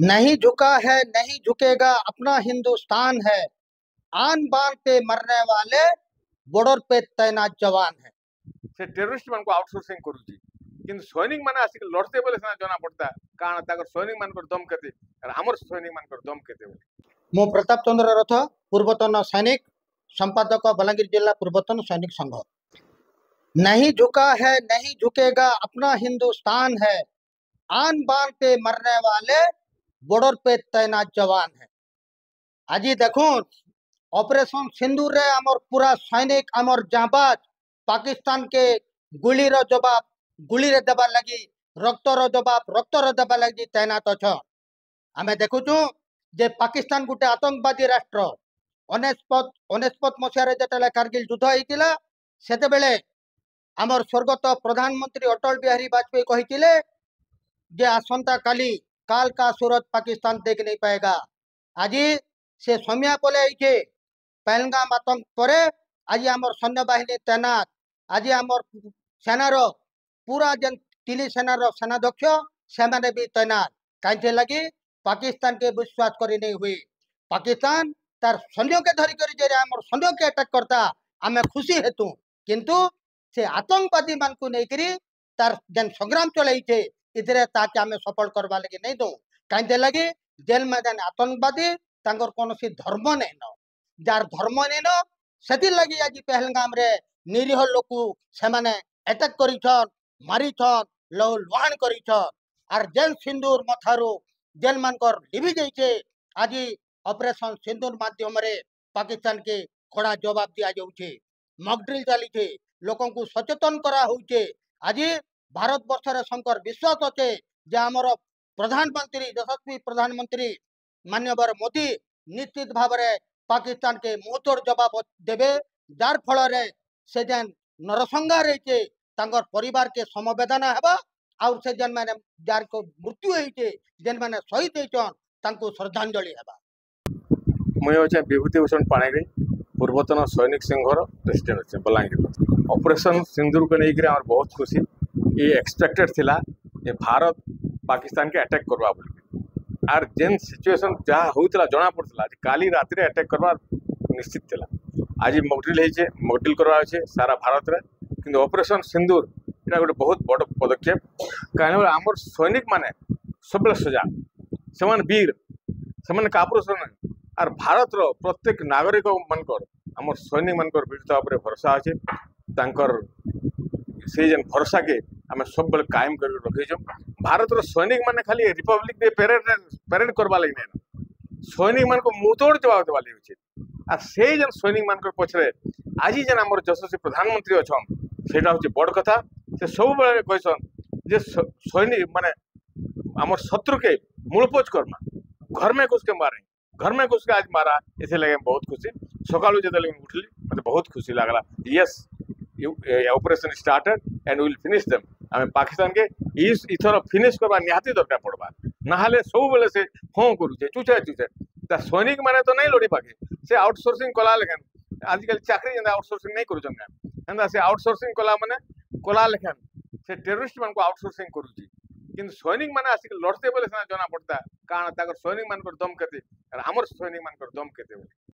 नहीं झुका है, नहीं झुकेगा, अपना हिंदुस्तान है। आन बान पे मरने वाले बॉर्डर पे तैनात जवान है। से टेररिस्ट मान को आउटसोर्सिंग करूची किंतु सैनिक माने आसिक लड़ते बोले सिना जना पड़ता कारण ताकर सैनिक मान कर दम केते और हमर सैनिक मान कर दम केते बोले मु प्रताप चंद्र रथ, पूर्वतन सैनिक, संपादक बलांगीर जिला पूर्वतन सैनिक संघ। नहीं झुका है, नहीं झुकेगा, अपना हिंदुस्तान है। आन बान पे मरने वाले बॉर्डर पे तैनात जवान है। आज देखो ऑपरेशन सिंदूर रे आमर पूरा सैनिक आमर जाबाज पाकिस्तान के गुली रो जवाब गुली रे देबा लगी, रक्त रो जवाब रक्त रे देबा लगी तैनात अछ। आमे देखुछु जे पाकिस्तान गुटे आतंकवादी राष्ट्र। 1969 मसीह जेतले कारगिल युद्ध होइतिला सेते बेले आमर स्वर्गत प्रधानमंत्री अटल बिहारी वाजपेयी कहितिले जे आसंता काली काल का सूरज पाकिस्तान देख नहीं पाएगा। आज से समय पले पहलगाम आतंक पर आज आमर सैन्य बाहिनी तैनात। आज आमर सेनार पूरा जेन तिली सेनार सेनाध्यक्ष से भी तैनात कहीं लगी पाकिस्तान के विश्वास करी नहीं हुई। पाकिस्तान तार सैन्य के धरिक आमर सैन्य के अटैक करता आम खुशी हेतु किंतु से आतंकवादी मान को लेकर तार जेन संग्राम चलई इधरे ताकि आम सफल करवा लगे नहीं दो कहीं लगी जेल में जेन आतंकवादी तांकर कौन धर्म नहीं न जार धर्म नहीं न से लगी आज पहलगाम रे निरीह लोक से अटैक कर मारिछन लुहाण कर जेल सिंदूर मथारू जेल मानकर लिभि जाइए। आज ऑपरेशन सिंदूर माध्यम रे पाकिस्तान के कड़ा जवाब दिया जाउछे। मॉक ड्रिल चली लोक को सचेतन करा होउछे। आज भारत वर्ष रे शंकर विश्वास अच्छे जे आमर प्रधानमंत्री यशस्वी प्रधानमंत्री मान्यवर मोदी निश्चित भाव में पाकिस्तान के मुहतोड़ जवाब देवे जार फल से जेन नरसंहार रही परिवार के समवेदना हेबा और से जेन माने जार को मृत्यु होइछे जेन माने शहीद होइछन तांको श्रद्धांजलि हेबा। मुई होचे विभूतिभूषण पाणिग्री पूर्वतन सैनिक संघर प्रेसिडेंट अच्छे बलांगीर। ऑपरेशन सिंदूर को लेकर आम बहुत खुशी ये एक्सपेक्टेड थिला ये भारत पाकिस्तान के अटैक करवा बोल आर जेन सिचुएशन जहाँ होता जना पड़ता काली रात रे अटैक करवा निश्चित थिला। आज मॉकड्रिल होइछे मॉकड्रिल करवा होइछे सारा भारत रे किंतु ऑपरेशन सिंदूर इटा गोटे बहुत बड़ पदक्षेप कहीं आमर सैनिक माने सब सजा से वीर से कापुरुष आर भारत रो प्रत्येक नागरिक मानकर आमर सैनिक मानकर वीरता उपर भरोसा अच्छे तांकर से जेन भरोसा के आम सब कायम कर रखीचु। भारत रो सैनिक माने खाली रिपब्लिक डे पेरेड करवा लगे नहीं सैनिक मान को मुहतोड़ जवाब देवा लगे आर से जेन सैनिक मान पछरे आज जेन आमर यशस्वी प्रधानमंत्री अच्छन सेटा हूँ बड़ कथा। से सब बेले कहसन जे सैनिक माने आमर शत्रु के मूलपोच करमा घर में घुस के मारे घर में घुस के आज मारा इसे लगे बहुत खुशी। सकालू जो उठली मतलब बहुत खुशी लगला yes operation started and will finish them आम पाकिस्तान के इथर फिनिश करवा निहाती दरकार पड़वा ना सब बेले से हाँ करुचे चुचे चुचे सैनिक माने तो नहीं लड़ी पाके से आउटसोर्सिंग कला लेखन आजिकल चाकरी जेना आउटसोर्सिंग नहीं करूँ से आउटसोर्सिंग कला माने कला लेखन से टेररिस्ट मान को आउटसोर्सिंग करुची किंतु सैनिक माने आसिक लड़ते बोले सिना जना पड़ता कारण ताकर सैनिक मान दम केते और हमर सैनिक मान दम केते।